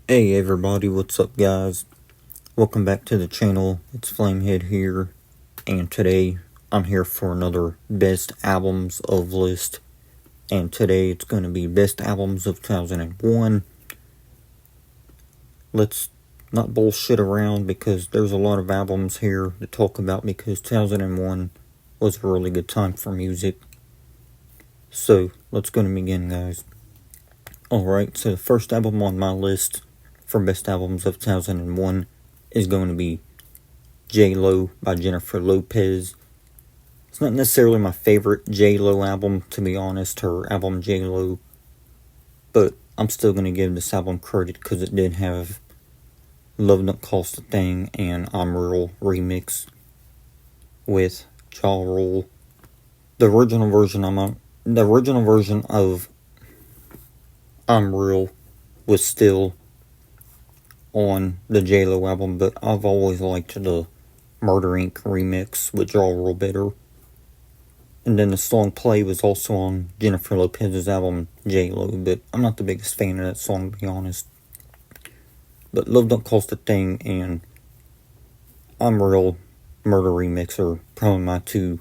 Hey everybody, what's up guys? Welcome back to the channel. It's Flamehead here, and today I'm here for another best albums of list. And today it's going to be best albums of 2001. Let's not bullshit around because there's a lot of albums here to talk about because 2001 was a really good time for music. So let's go to begin, guys. Alright, so the first album on my list for best albums of 2001 is going to be J-Lo by Jennifer Lopez. It's not necessarily my favorite J-Lo album, to be honest, her album J-Lo, but I'm still going to give this album credit because it did have Love Don't Cost a Thing and I'm Real remix with Ja Rule. The original version of I'm Real was still on the J-Lo album, but I've always liked the Murder Inc. remix with Ja Rule better. And then the song Play was also on Jennifer Lopez's album J-Lo, but I'm not the biggest fan of that song, to be honest. But Love Don't Cost a Thing and I'm Real Murder remix are probably my two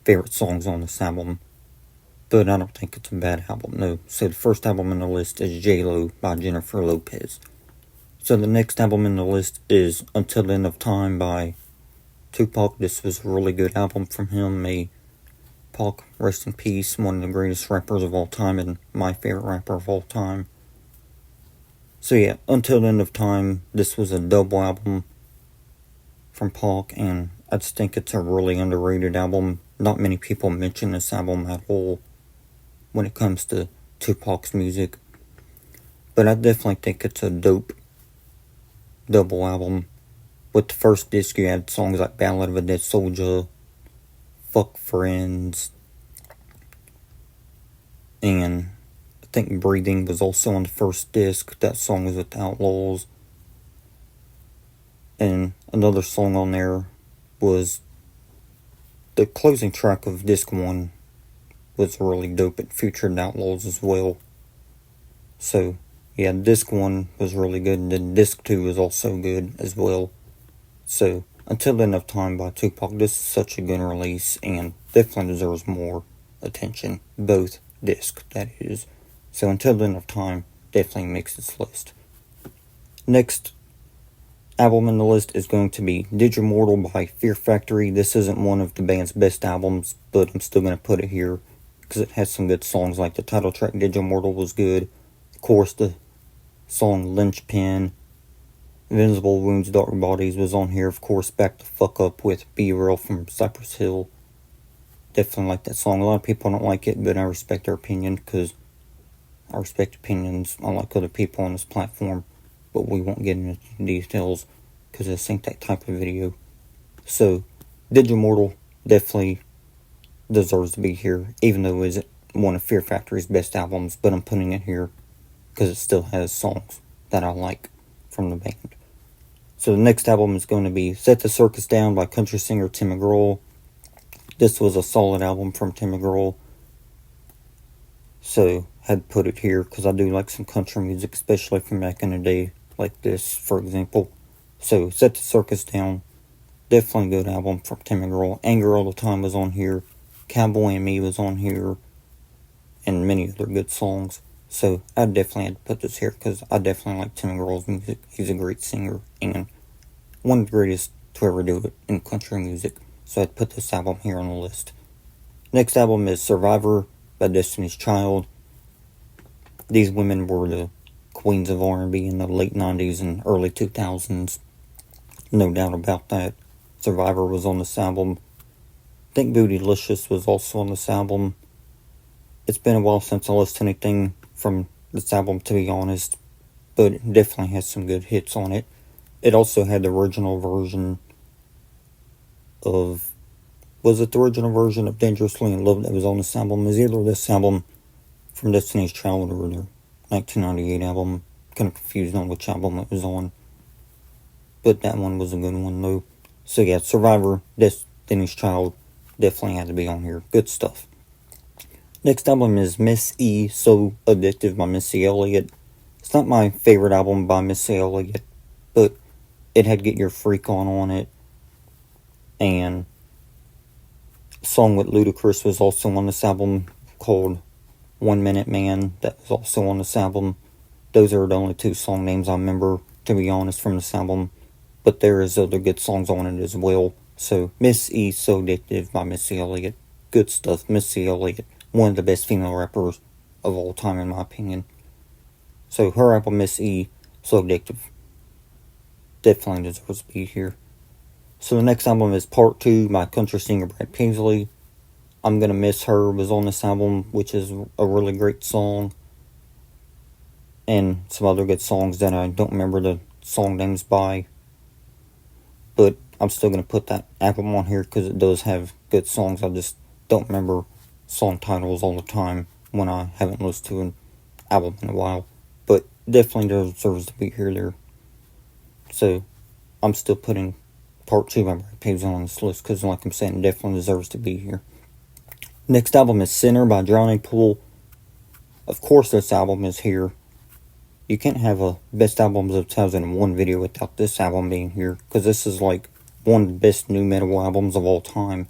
favorite songs on this album. But I don't think it's a bad album, no. So the first album on the list is J-Lo by Jennifer Lopez. So the next album in the list is Until the End of Time by Tupac. This was a really good album from him. May Pac, rest in peace, one of the greatest rappers of all time and my favorite rapper of all time. So yeah, Until the End of Time, this was a double album from Pac, and I just think it's a really underrated album. Not many people mention this album at all when it comes to Tupac's music, but I definitely think it's a dope double album. With the first disc, you had songs like Ballad of a Dead Soldier, Fuck Friends, and I think Breathing was also on the first disc. That song was with the Outlaws. And another song on there was the closing track of disc 1 was really dope. It featured Outlaws as well. So yeah, disc 1 was really good, and then disc 2 was also good as well. So Until the End of Time by Tupac, this is such a good release and definitely deserves more attention. Both discs, that is. So Until the End of Time definitely makes this list. Next album in the list is going to be Digimortal by Fear Factory. This isn't one of the band's best albums, but I'm still going to put it here because it has some good songs, like the title track Digimortal was good. Of course, the song Lynchpin, Invincible Wounds, Dark Bodies was on here. Of course, Back the Fuck Up with Be Real from Cypress Hill. Definitely like that song. A lot of people don't like it, but I respect their opinion because I respect opinions unlike other people on this platform. But we won't get into details because this ain't that type of video. So, Digimortal definitely deserves to be here, even though it isn't one of Fear Factory's best albums, but I'm putting it here because it still has songs that I like from the band. So the next album is going to be Set the Circus Down by country singer Tim McGraw. This was a solid album from Tim McGraw, so had to put it here because I do like some country music, especially from back in the day, like this, for example. So Set the Circus Down, definitely a good album from Tim McGraw. Anger All the Time was on here, Cowboy and Me was on here, and many other good songs. So I definitely had to put this here because I definitely like Tim McGraw's music. He's a great singer and one of the greatest to ever do it in country music. So I'd put this album here on the list. Next album is Survivor by Destiny's Child. These women were the queens of R&B in the late 90s and early 2000s. No doubt about that. Survivor was on this album. I think Bootylicious was also on this album. It's been a while since I listened to anything from this album, to be honest, but it definitely has some good hits on it. It also had the original version of... Was it the original version of Dangerously in Love that was on this album? Is either this album from Destiny's Child or their 1998 album? Kind of confused on which album it was on. But that one was a good one, though. So yeah, Survivor, Destiny's Child, definitely had to be on here. Good stuff. Next album is Miss E, So Addictive by Missy Elliott. It's not my favorite album by Missy Elliott, but it had Get Your Freak On it, and a song with Ludacris was also on this album called 1 Minute Man, that was also on this album. Those are the only two song names I remember, to be honest, from this album, but there is other good songs on it as well. So, Miss E, So Addictive by Missy Elliott. Good stuff. Missy Elliott, one of the best female rappers of all time, in my opinion. So, her album, Miss E, So Addictive, definitely deserves to be here. So, the next album is Part 2 by country singer Brad Paisley. I'm Gonna Miss Her was on this album, which is a really great song. And some other good songs that I don't remember the song names by. But I'm still going to put that album on here because it does have good songs. I just don't remember song titles all the time when I haven't listened to an album in a while. But definitely deserves to be here there. So I'm still putting Part 2 by Brad Paisley on this list because, like I'm saying, it definitely deserves to be here. Next album is Sinner by Drowning Pool. Of course, this album is here. You can't have a Best Albums of 2001 video without this album being here, because this is like one of the best new metal albums of all time.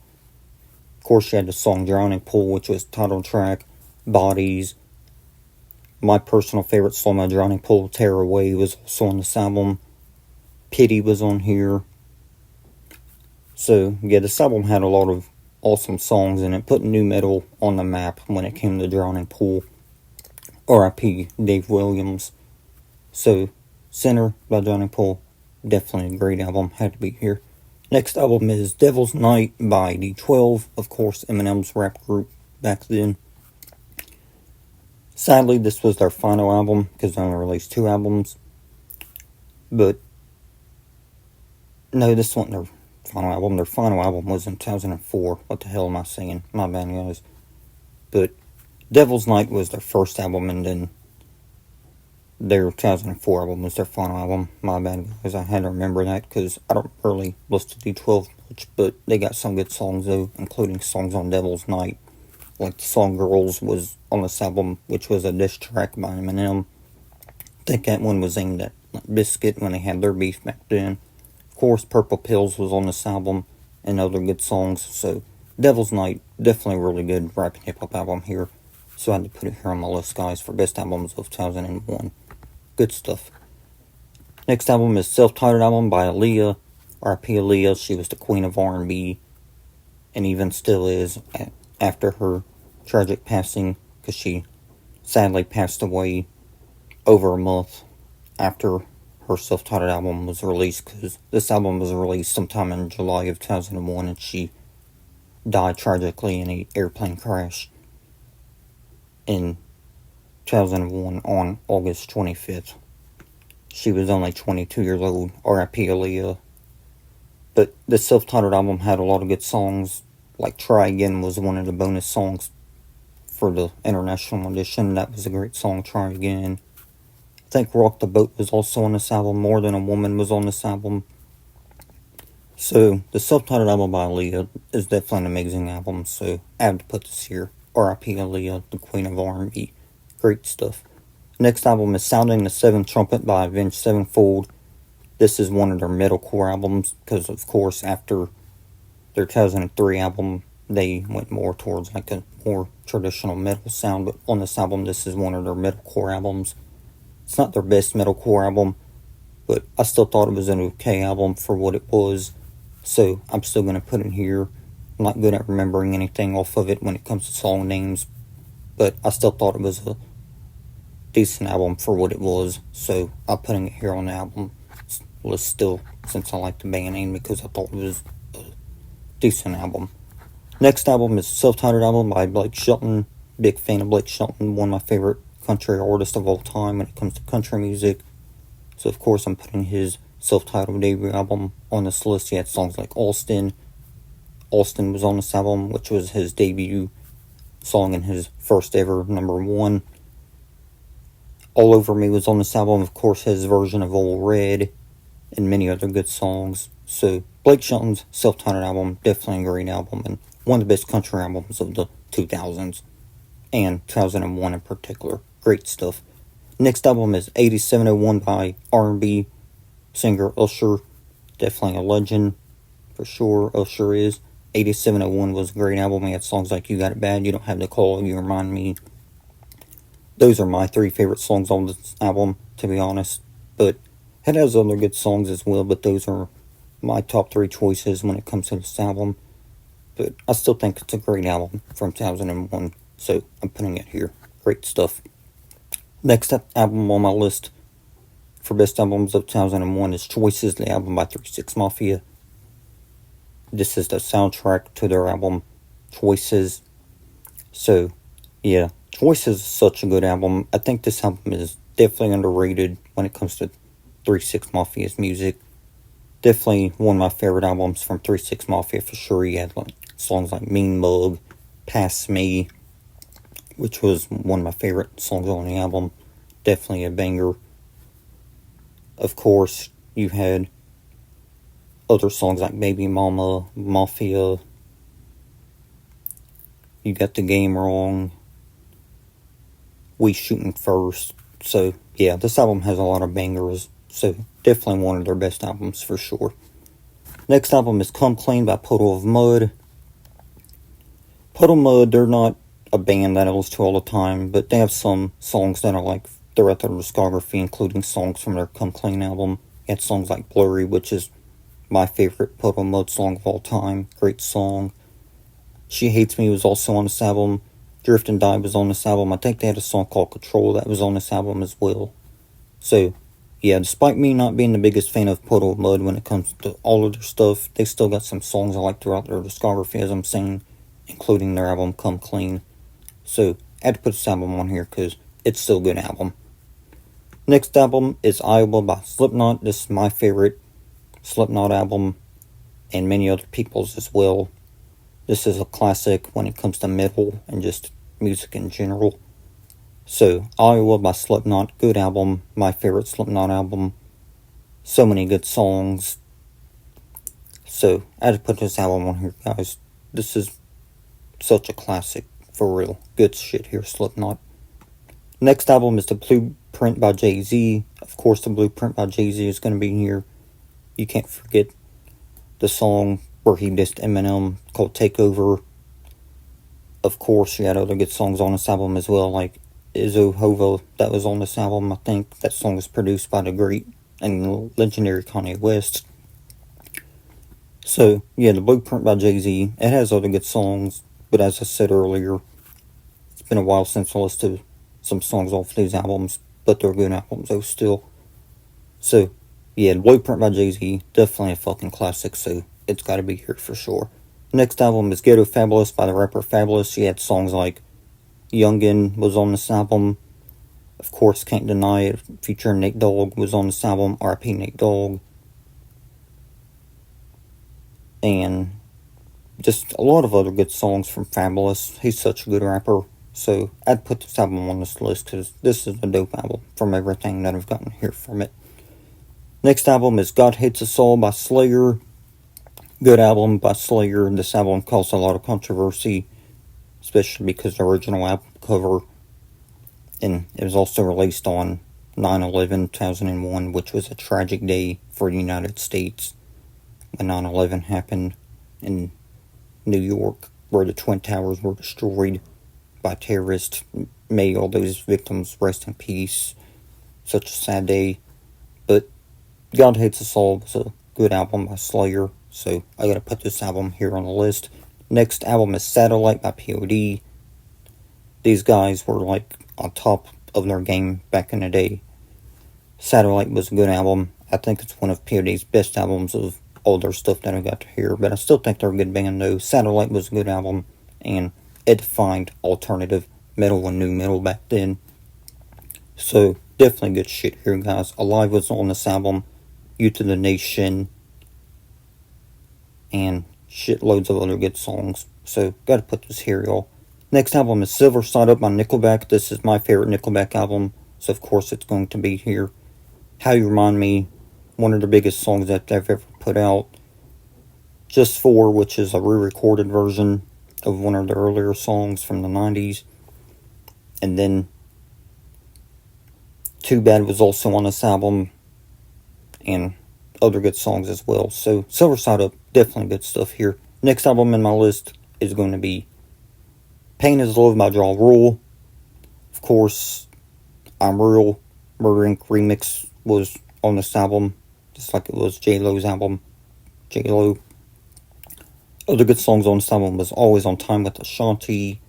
Of course, you had the song Drowning Pool, which was title track, Bodies. My personal favorite song by Drowning Pool, Tear Away, was also on this album. Pity was on here. So, yeah, this album had a lot of awesome songs, and it put new metal on the map when it came to Drowning Pool. R.I.P. Dave Williams. So, Sinner by Drowning Pool, definitely a great album, had to be here. Next album is Devil's Night by D12, of course, Eminem's rap group back then. Sadly, this was their final album, because they only released 2 albums. But, no, this wasn't their final album. Their final album was in 2004. What the hell am I saying? My bad, guys. But, Devil's Night was their first album, and then their 2004 album was their final album. My bad, guys. I had to remember that because I don't really listen to D12 much, but they got some good songs, though, including songs on Devil's Night. Like the song Girls was on this album, which was a diss track by Eminem. I think that one was aimed at Bizkit when they had their beef back then. Of course, Purple Pills was on this album, and other good songs. So, Devil's Night, definitely a really good rap and hip-hop album here. So I had to put it here on my list, guys, for best albums of 2001. Good stuff. Next album is self-titled album by Aaliyah. R.I.P. Aaliyah. She was the queen of R&B, and even still is after her tragic passing, because she sadly passed away over a month after her self-titled album was released, because this album was released sometime in July of 2001, and she died tragically in an airplane crash in 2001 on August 25th. She was only 22 years old. R.I.P. Aaliyah. But the self-titled album had a lot of good songs. Like Try Again was one of the bonus songs for the international edition. That was a great song, Try Again. I think Rock the Boat was also on this album. More Than a Woman was on this album. So, the self-titled album by Aaliyah is definitely an amazing album. So, I have to put this here. R.I.P. Aaliyah, the queen of R&B. Great stuff. Next album is Sounding the Seventh Trumpet by Avenged Sevenfold. This is one of their metalcore albums, because of course after their 2003 album, they went more towards like a more traditional metal sound, but on this album, this is one of their metalcore albums. It's not their best metalcore album, but I still thought it was an okay album for what it was, so I'm still going to put it here. I'm not good at remembering anything off of it when it comes to song names, but I still thought it was a decent album for what it was, so I'm putting it here on the album list still, since I like the band name, because I thought it was a decent album. Next album is a self-titled album by Blake Shelton. Big fan of Blake Shelton, one of my favorite country artists of all time when it comes to country music. So of course I'm putting his self-titled debut album on this list. He had songs like Austin. Austin was on this album, which was his debut song and his first ever #1. All Over Me was on this album, of course, his version of Old Red, and many other good songs. So, Blake Shelton's self-titled album, definitely a great album, and one of the best country albums of the 2000s, and 2001 in particular. Great stuff. Next album is 8701 by R&B singer Usher. Definitely a legend, for sure. Usher is. 8701 was a great album. He had songs like You Got It Bad, You Don't Have to Call, You Remind Me. Those are my three favorite songs on this album, to be honest. But it has other good songs as well, but those are my top three choices when it comes to this album. But I still think it's a great album from 2001, so I'm putting it here. Great stuff. Next up album on my list for best albums of 2001 is Choices, the album by 3 6 Mafia. This is the soundtrack to their album Choices. So, yeah, Choices is such a good album. I think this album is definitely underrated when it comes to 3 6 Mafia's music. Definitely one of my favorite albums from 3 6 Mafia for sure. He had songs like Mean Mug, Pass Me, which was one of my favorite songs on the album. Definitely a banger. Of course, you had other songs like Baby Mama, Mafia, You Got the Game Wrong, We Shootin' First. So, yeah, this album has a lot of bangers. So, definitely one of their best albums for sure. Next album is Come Clean by Puddle of Mudd. Puddle of Mudd, they're not a band that I listen to all the time, but they have some songs that are like throughout their discography, including songs from their Come Clean album. They had songs like Blurry, which is my favorite Puddle of Mudd song of all time. Great song. She Hates Me was also on this album. Drift and Die was on this album. I think they had a song called Control that was on this album as well. So, yeah, despite me not being the biggest fan of Puddle of Mudd when it comes to all of their stuff, they still got some songs I like throughout their discography, as I'm saying, including their album Come Clean. So, I had to put this album on here because it's still a good album. Next album is Iowa by Slipknot. This is my favorite Slipknot album, and many other people's as well. This is a classic when it comes to metal and just music in general. So, Iowa by Slipknot, good album, my favorite Slipknot album. So many good songs. So, I had to put this album on here, guys. This is such a classic, for real. Good shit here, Slipknot. Next album is The Blueprint by Jay-Z. Of course, The Blueprint by Jay-Z is going to be here. You can't forget the song where he dissed Eminem called Takeover. Of course, you had other good songs on this album as well, like Izzo Hova, that was on this album. I think that song was produced by the great and legendary Kanye West. So, yeah, The Blueprint by Jay-Z, it has other good songs, but as I said earlier, it's been a while since I listened to some songs off these albums, but they're good albums though still. So, yeah, The Blueprint by Jay-Z, definitely a fucking classic, so it's gotta be here for sure. Next album is Ghetto Fabulous by the rapper Fabulous. He had songs like Youngin was on this album. Of course, Can't Deny It, featuring Nate Dogg was on this album. R.I.P. Nate Dogg. And just a lot of other good songs from Fabulous. He's such a good rapper. So I'd put this album on this list because this is a dope album from everything that I've gotten here from it. Next album is God Hates Us All by Slayer. Good album by Slayer. This album caused a lot of controversy, especially because the original album cover, and it was also released on 9/11/2001, which was a tragic day for the United States when 9/11 happened in New York, where the Twin Towers were destroyed by terrorists. May all those victims rest in peace. Such a sad day. But God Hates Us All was a good album by Slayer, so I gotta put this album here on the list. Next album is Satellite by POD. These guys were like on top of their game back in the day. Satellite was a good album. I think it's one of POD's best albums of all their stuff that I got to hear, but I still think they're a good band though. Satellite was a good album, and it defined alternative metal and new metal back then. So, definitely good shit here, guys. Alive was on this album. Youth of the Nation, and shitloads of other good songs. So, gotta put this here, y'all. Next album is Silver Side Up by Nickelback. This is my favorite Nickelback album, so of course it's going to be here. How You Remind Me, one of the biggest songs that they've ever put out. Just For, which is a re-recorded version of one of the earlier songs from the 90s. And then Too Bad was also on this album, and other good songs as well. So Silver Side Up, definitely good stuff here. Next album in my list is going to be Pain Is Love by Ja Rule. Of course, I'm Real, Murder Inc. remix was on this album, just like it was J-Lo's album. J-Lo. Other good songs on this album was Always on Time with Ashanti.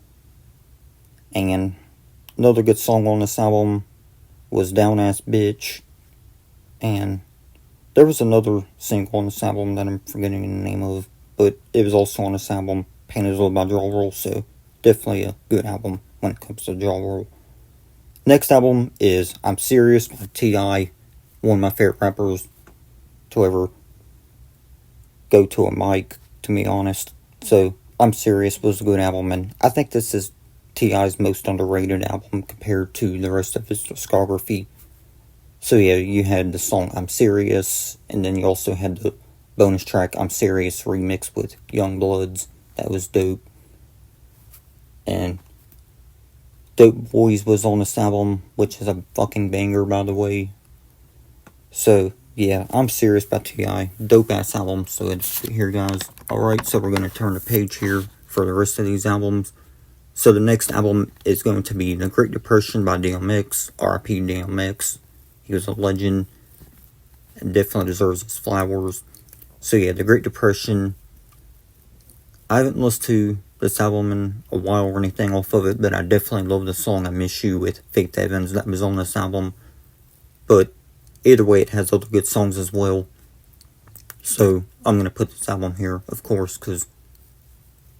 And another good song on this album was Down Ass Bitch. And there was another single on this album that I'm forgetting the name of, but it was also on this album, Pain Is Love by Ja Rule, so definitely a good album when it comes to Ja Rule. Next album is I'm Serious by T.I., one of my favorite rappers to ever go to a mic, to be honest. So I'm Serious was a good album, and I think this is T.I.'s most underrated album compared to the rest of his discography. So yeah, you had the song I'm Serious, and then you also had the bonus track I'm Serious remix with Young Bloods. That was dope. And Dope Boys was on this album, which is a fucking banger, by the way. So yeah, I'm Serious by T.I. Dope ass album. So it's here, guys. Alright, so we're going to turn the page here for the rest of these albums. So the next album is going to be The Great Depression by DMX. R.I.P. DMX. He was a legend and definitely deserves his flowers. So yeah, The Great Depression. I haven't listened to this album in a while or anything off of it, but I definitely love the song I Miss You with Faith Evans that was on this album. But either way, it has other good songs as well. So I'm going to put this album here, of course, because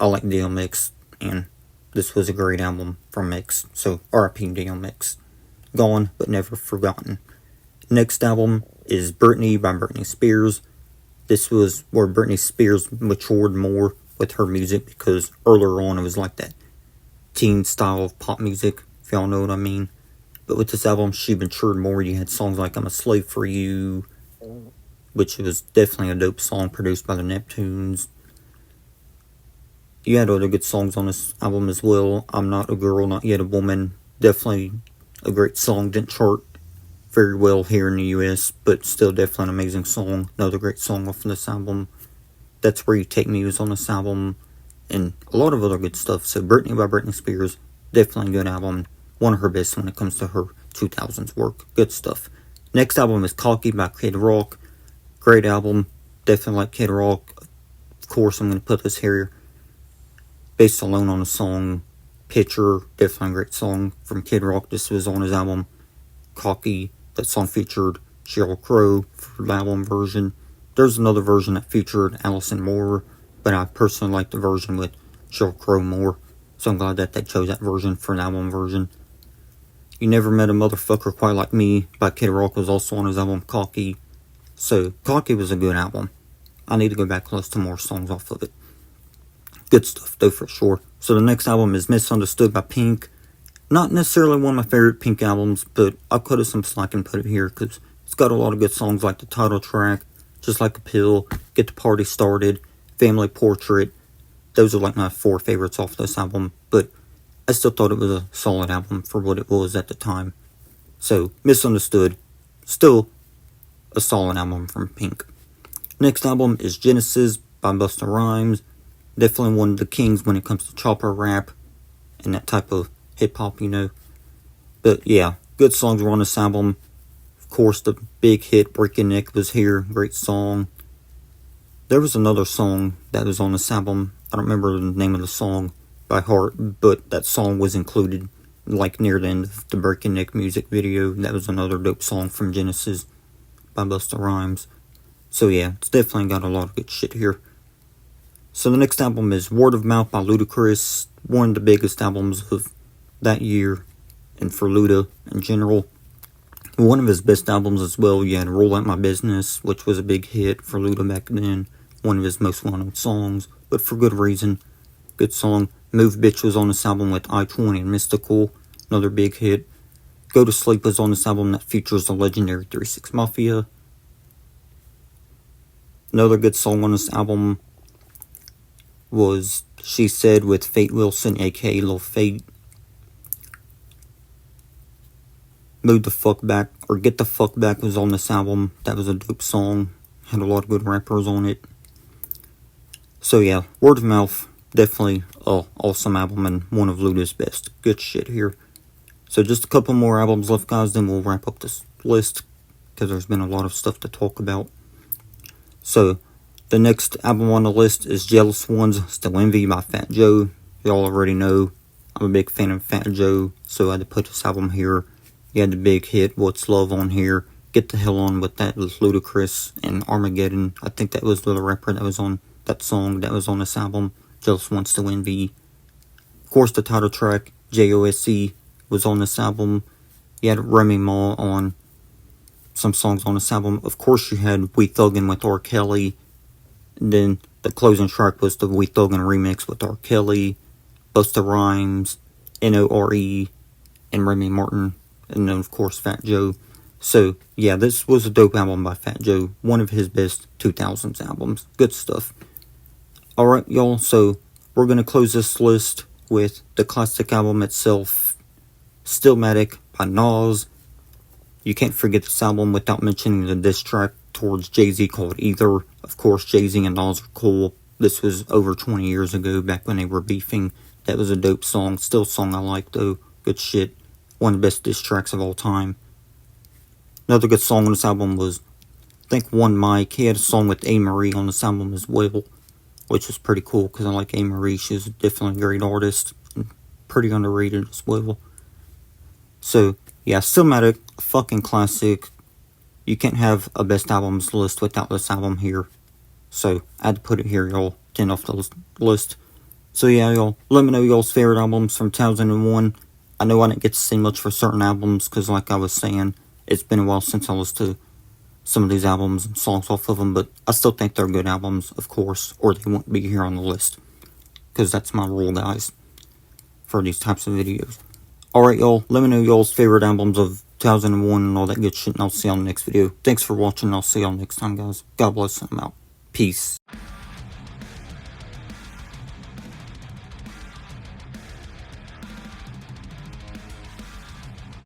I like DMX, and this was a great album from Mix. So R.I.P. DMX. Gone, but never forgotten. Next album is Britney by Britney Spears. This was where Britney Spears matured more with her music, because earlier on it was like that teen style of pop music, if y'all know what I mean. But with this album, she matured more. You had songs like I'm a Slave for You, which was definitely a dope song produced by the Neptunes. You had other good songs on this album as well. I'm Not a Girl, Not Yet a Woman. Definitely a great song. Didn't chart very well here in the US, but still definitely an amazing song. Another great song off of this album. That's Where You Take Me was on this album. And a lot of other good stuff. So Britney by Britney Spears, definitely a good album. One of her best when it comes to her 2000s work. Good stuff. Next album is Cocky by Kid Rock. Great album. Definitely like Kid Rock. Of course, I'm going to put this here based alone on the song Picture. Definitely a great song from Kid Rock. This was on his album Cocky. That song featured Sheryl Crow for the album version. There's another version that featured Allison Moore, but I personally like the version with Sheryl Crow more. So I'm glad that they chose that version for an album version. You Never Met a Motherfucker Quite Like Me by Kid Rock was also on his album Cocky. So Cocky was a good album. I need to go back and listen to more songs off of it. Good stuff though, for sure. So the next album is Misunderstood by Pink. Not necessarily one of my favorite Pink albums, but I cut it some slack and put it here because it's got a lot of good songs like the title track, Just Like a Pill, Get the Party Started, Family Portrait. Those are like my 4 favorites off this album, but I still thought it was a solid album for what it was at the time. So, Misunderstood, still a solid album from Pink. Next album is Genesis by Busta Rhymes. Definitely one of the kings when it comes to chopper rap and that type of hip-hop, you know. But yeah, good songs were on this album. Of course, the big hit Breaking Neck was here. Great song. There was another song that was on this album. I don't remember the name of the song by heart, but that song was included like near the end of the Breaking Neck music video. That was another dope song from Genesis by Busta Rhymes. So yeah, it's definitely got a lot of good shit here. So the next album is Word of Mouth by Ludacris. One of the biggest albums of that year, and for Luda in general. One of his best albums as well. You had Roll Out My Business, which was a big hit for Luda back then. One of his most well-known songs, but for good reason. Good song. Move Bitch was on this album with I-20 and Mystical. Another big hit. Go to Sleep was on this album that features the legendary 3 6 Mafia. Another good song on this album was She Said with Fate Wilson, aka Lil Fate. Move the Fuck Back, or Get the Fuck Back was on this album. That was a dope song. Had a lot of good rappers on it. So yeah, Word of Mouth, definitely a awesome album and one of Luda's best. Good shit here. So just a couple more albums left, guys, then we'll wrap up this list, because there's been a lot of stuff to talk about. So, the next album on the list is Jealous Ones, Still Envy by Fat Joe. Y'all already know I'm a big fan of Fat Joe, so I had to put this album here. He had the big hit, What's Love, on here. Get the Hell On With That with Ludacris and Armageddon. I think that was the rapper that was on that song that was on this album, Jealous Ones, Still Envy. Of course, the title track, J.O.S.E., was on this album. You had Remy Ma on some songs on this album. Of course, you had We Thuggin' with R. Kelly. And then the closing track was the We Thuggin' remix with R. Kelly, Busta Rhymes, N.O.R.E., and Remy Martin. And then, of course, Fat Joe. So, yeah, this was a dope album by Fat Joe. One of his best 2000s albums. Good stuff. Alright, y'all. So, we're going to close this list with the classic album itself, Stillmatic by Nas. You can't forget this album without mentioning the diss track towards Jay-Z called Either. Of course, Jay-Z and Nas are cool. This was over 20 years ago, back when they were beefing. That was a dope song. Still a song I like, though. Good shit. One of the best diss tracks of all time. Another good song on this album was, I think, One Mic. He had a song with A-Marie on this album as well, which was pretty cool, because I like A-Marie. She's definitely a great artist, and pretty underrated as well. So, yeah, Stillmatic, a fucking classic. You can't have a best albums list without this album here. So, I had to put it here, y'all. 10 off the list. So, yeah, y'all, let me know y'all's favorite albums from 2001. I know I didn't get to say much for certain albums, because like I was saying, it's been a while since I listened to some of these albums and songs off of them, but I still think they're good albums, of course, or they wouldn't be here on the list. Because that's my rule, guys, for these types of videos. Alright, y'all, let me know y'all's favorite albums of 2001 and all that good shit, and I'll see you on the next video. Thanks for watching, and I'll see y'all next time, guys. God bless, and I'm out. Peace.